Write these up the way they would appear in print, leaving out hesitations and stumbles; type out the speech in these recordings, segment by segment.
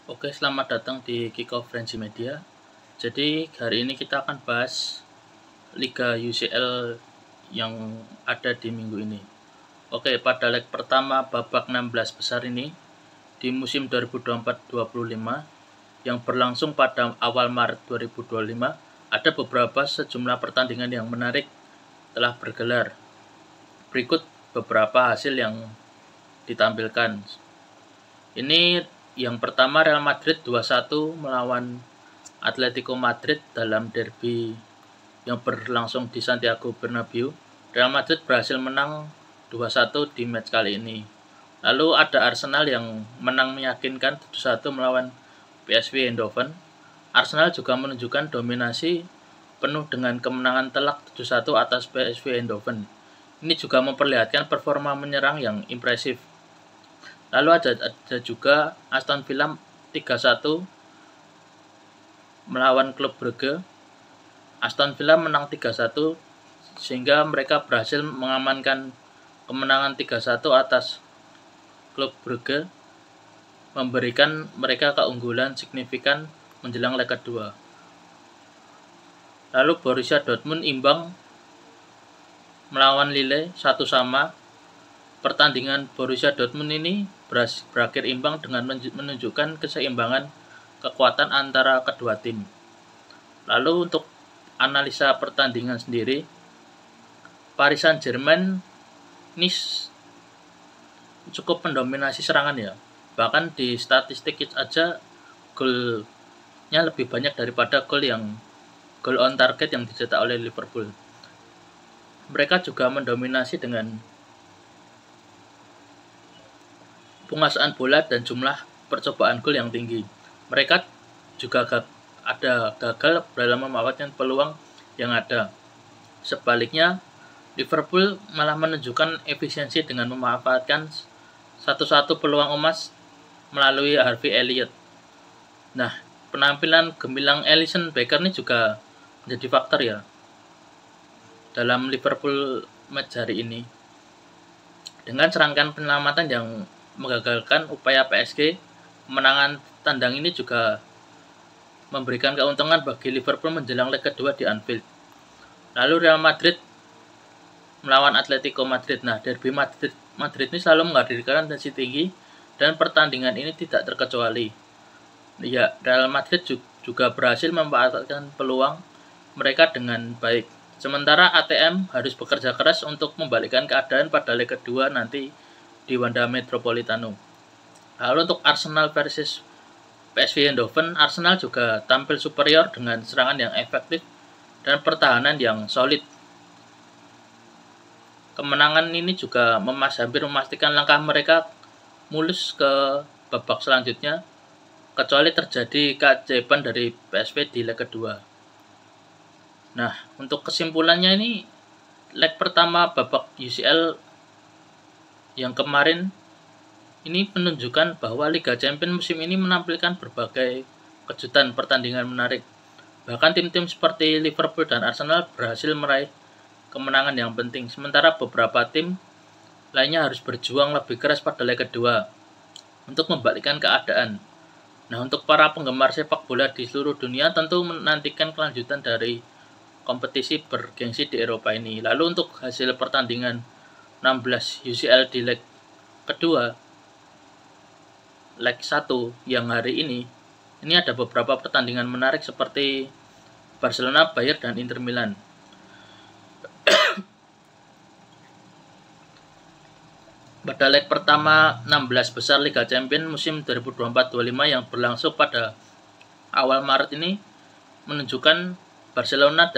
Oke, selamat datang di Kickoff Frenzy Media. Jadi hari ini kita akan bahas Liga UCL yang ada di minggu ini. Oke, pada leg pertama babak 16 besar ini di musim 2024-25 yang berlangsung pada awal Maret 2025, ada beberapa sejumlah pertandingan yang menarik telah bergelar. Berikut beberapa hasil yang ditampilkan. Ini yang pertama, Real Madrid 2-1 melawan Atletico Madrid dalam derby yang berlangsung di Santiago Bernabeu. Real Madrid berhasil menang 2-1 di match kali ini. Lalu ada Arsenal yang menang meyakinkan 7-1 melawan PSV Eindhoven. Arsenal juga menunjukkan dominasi penuh dengan kemenangan telak 7-1 atas PSV Eindhoven. Ini juga memperlihatkan performa menyerang yang impresif. Lalu ada juga Aston Villa 3-1 melawan klub Brugge. Aston Villa menang 3-1 sehingga mereka berhasil mengamankan kemenangan 3-1 atas klub Brugge, memberikan mereka keunggulan signifikan menjelang leg kedua. Lalu Borussia Dortmund imbang melawan Lille 1-1. Pertandingan Borussia Dortmund ini berakhir imbang dengan menunjukkan keseimbangan kekuatan antara kedua tim. Lalu untuk analisa pertandingan sendiri, Paris Saint-Germain ini cukup mendominasi serangan ya. Bahkan di statistik aja golnya lebih banyak daripada gol on target yang dicetak oleh Liverpool. Mereka juga mendominasi dengan penguasaan bola dan jumlah percobaan gol yang tinggi. Mereka juga gagal dalam memanfaatkan peluang yang ada. Sebaliknya, Liverpool malah menunjukkan efisiensi dengan memanfaatkan satu peluang emas melalui Harvey Elliott. Nah, penampilan gemilang Alisson Becker ini juga menjadi faktor ya dalam Liverpool match hari ini. Dengan serangkaian penyelamatan yang menggagalkan upaya PSG, kemenangan tandang ini juga memberikan keuntungan bagi Liverpool menjelang leg kedua di Anfield. Lalu Real Madrid melawan Atletico Madrid. Nah, derby Madrid ini selalu menghadirkan tensi tinggi dan pertandingan ini tidak terkecuali. Ya, Real Madrid juga berhasil memanfaatkan peluang mereka dengan baik. Sementara ATM harus bekerja keras untuk membalikkan keadaan pada leg kedua nanti di Wanda Metropolitano. Lalu untuk Arsenal versus PSV Eindhoven, Arsenal juga tampil superior dengan serangan yang efektif dan pertahanan yang solid. Kemenangan ini juga hampir memastikan langkah mereka mulus ke babak selanjutnya, kecuali terjadi keajaiban dari PSV di leg kedua. Nah, untuk kesimpulannya ini, leg pertama babak UCL yang kemarin ini menunjukkan bahwa Liga Champions musim ini menampilkan berbagai kejutan pertandingan menarik. Bahkan tim-tim seperti Liverpool dan Arsenal berhasil meraih kemenangan yang penting, sementara beberapa tim lainnya harus berjuang lebih keras pada leg kedua untuk membalikkan keadaan. Nah, untuk para penggemar sepak bola di seluruh dunia tentu menantikan kelanjutan dari kompetisi bergengsi di Eropa ini. Lalu untuk hasil pertandingan 16 UCL di leg kedua, leg 1 yang hari ini ada beberapa pertandingan menarik seperti Barcelona, Bayern, dan Inter Milan. Pada leg pertama 16 besar Liga Champions musim 2024-25 yang berlangsung pada awal Maret ini menunjukkan Barcelona,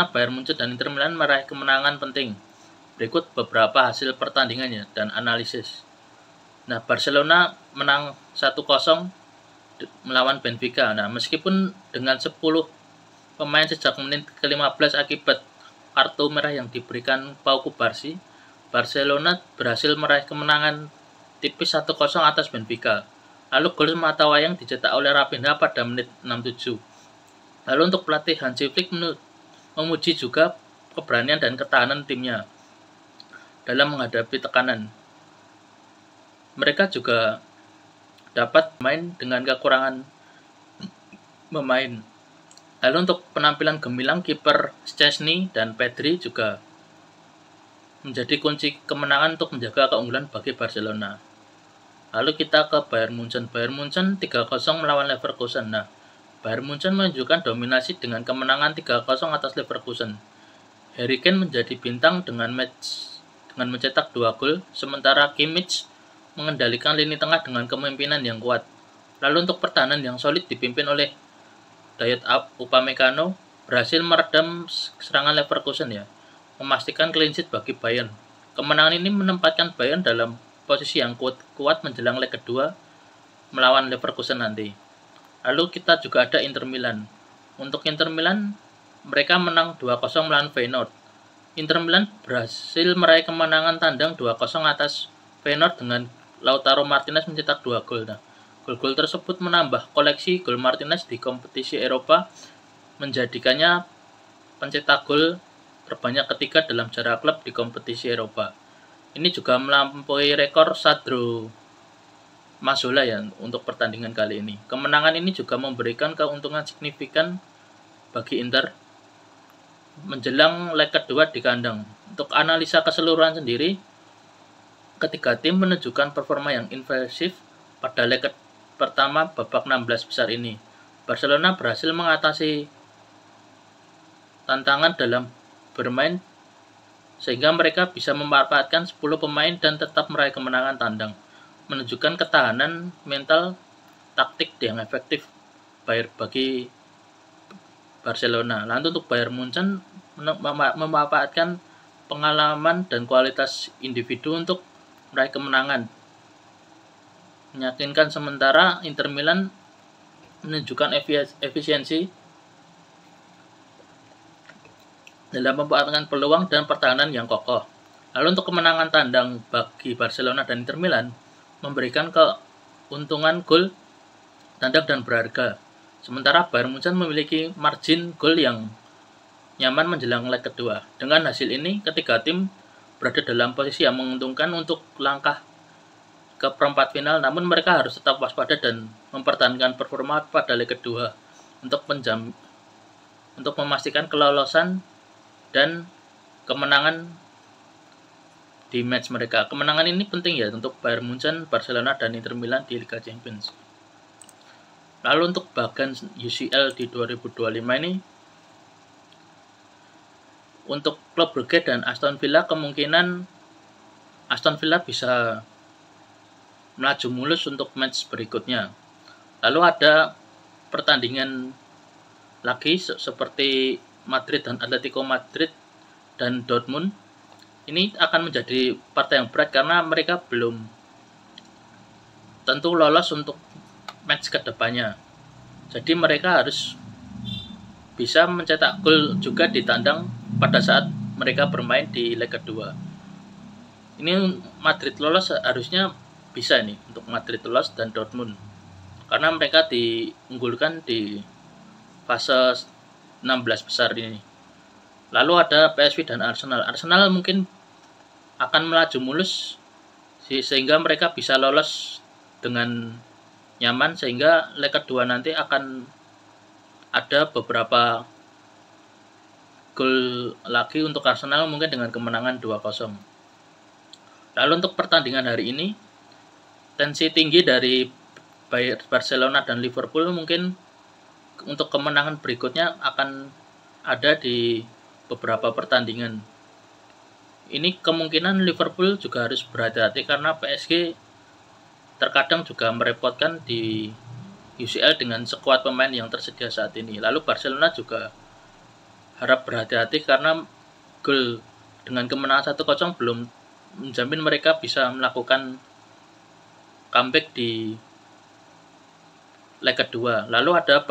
Bayern Munchen, dan Inter Milan meraih kemenangan penting. Berikut beberapa hasil pertandingannya dan analisis. Nah, Barcelona menang 1-0 melawan Benfica. Nah, meskipun dengan 10 pemain sejak menit ke-15 akibat kartu merah yang diberikan Pau Cubarsí, Barcelona berhasil meraih kemenangan tipis 1-0 atas Benfica. Lalu gol sematawayang dicetak oleh Raphinha pada menit 67. Lalu untuk pelatih Hansi Flick memuji juga keberanian dan ketahanan timnya dalam menghadapi tekanan. Mereka juga dapat main dengan kekurangan pemain. Lalu untuk penampilan gemilang, kiper Szczęsny dan Pedri juga menjadi kunci kemenangan untuk menjaga keunggulan bagi Barcelona. Lalu kita ke Bayern Munchen. Bayern Munchen 3-0 melawan Leverkusen. Nah, Bayern Munchen menunjukkan dominasi dengan kemenangan 3-0 atas Leverkusen. Harry Kane menjadi bintang dengan mencetak 2 gol, sementara Kimmich mengendalikan lini tengah dengan kepemimpinan yang kuat. Lalu untuk pertahanan yang solid dipimpin oleh Dayot Upamecano berhasil meredam serangan Leverkusen ya, memastikan clean sheet bagi Bayern. Kemenangan ini menempatkan Bayern dalam posisi yang kuat menjelang leg kedua melawan Leverkusen nanti. Lalu kita juga ada Inter Milan. Untuk Inter Milan, mereka menang 2-0 melawan Feyenoord. Inter Milan berhasil meraih kemenangan tandang 2-0 atas Feyenoord dengan Lautaro Martinez mencetak 2 gol. Nah, gol-gol tersebut menambah koleksi gol Martinez di kompetisi Eropa, menjadikannya pencetak gol terbanyak ketiga dalam sejarah klub di kompetisi Eropa. Ini juga melampaui rekor Sandro Mazzola ya untuk pertandingan kali ini. Kemenangan ini juga memberikan keuntungan signifikan bagi Inter menjelang leg kedua di kandang. Untuk analisa keseluruhan sendiri, ketiga tim menunjukkan performa yang impresif pada leg pertama babak 16 besar ini. Barcelona berhasil mengatasi tantangan dalam bermain sehingga mereka bisa memanfaatkan 10 pemain dan tetap meraih kemenangan tandang, menunjukkan ketahanan mental taktik yang efektif bagi Barcelona. Lalu untuk Bayern Munchen memanfaatkan pengalaman dan kualitas individu untuk meraih kemenangan, meyakinkan. Sementara Inter Milan menunjukkan efisiensi dalam memanfaatkan peluang dan pertahanan yang kokoh. Lalu untuk kemenangan tandang bagi Barcelona dan Inter Milan memberikan keuntungan gol tandang dan berharga. Sementara Bayern Munchen memiliki margin gol yang nyaman menjelang leg kedua. Dengan hasil ini, ketiga tim berada dalam posisi yang menguntungkan untuk langkah ke perempat final, namun mereka harus tetap waspada dan mempertahankan performa pada leg kedua untuk memastikan kelolosan dan kemenangan di match mereka. Kemenangan ini penting ya untuk Bayern Munchen, Barcelona, dan Inter Milan di Liga Champions. Lalu untuk bagan UCL di 2025 ini, untuk klub Brugge dan Aston Villa, kemungkinan Aston Villa bisa melaju mulus untuk match berikutnya. Lalu ada pertandingan lagi seperti Madrid dan Atletico Madrid dan Dortmund. Ini akan menjadi partai yang berat karena mereka belum tentu lolos untuk match kedepannya. Jadi mereka harus bisa mencetak gol juga di tandang pada saat mereka bermain di leg kedua. Ini Madrid lolos harusnya bisa nih untuk Madrid lolos dan Dortmund, karena mereka diunggulkan di fase 16 besar ini. Lalu ada PSV dan Arsenal. Arsenal mungkin akan melaju mulus sehingga mereka bisa lolos dengan nyaman, sehingga leg kedua nanti akan ada beberapa gol lagi untuk Arsenal mungkin dengan kemenangan 2-0. Lalu untuk pertandingan hari ini, tensi tinggi dari Barcelona dan Liverpool mungkin untuk kemenangan berikutnya akan ada di beberapa pertandingan. Ini kemungkinan Liverpool juga harus berhati-hati karena PSG terkadang juga merepotkan di UCL dengan sekuat pemain yang tersedia saat ini. Lalu Barcelona juga harap berhati-hati karena gol dengan kemenangan 1-0 belum menjamin mereka bisa melakukan comeback di leg kedua. Lalu ada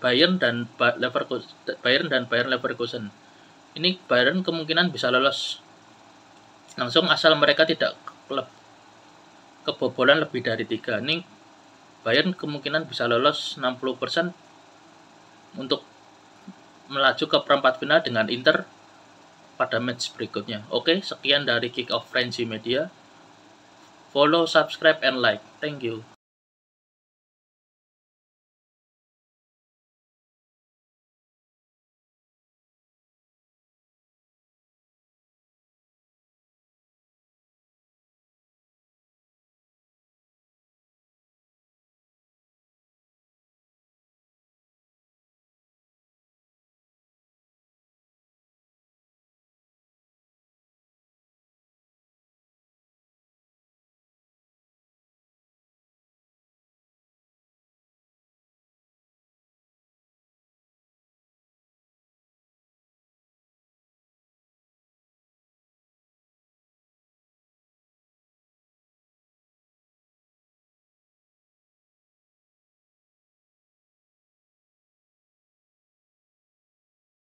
Bayern dan Bayer Leverkusen. Ini Bayern kemungkinan bisa lolos langsung asal mereka tidak kebobolan lebih dari 3. Ini Bayern kemungkinan bisa lolos 60% untuk melaju ke perempat final dengan Inter pada match berikutnya. Oke, sekian dari Kick Off Frenzy Media. Follow, subscribe, and like. Thank you.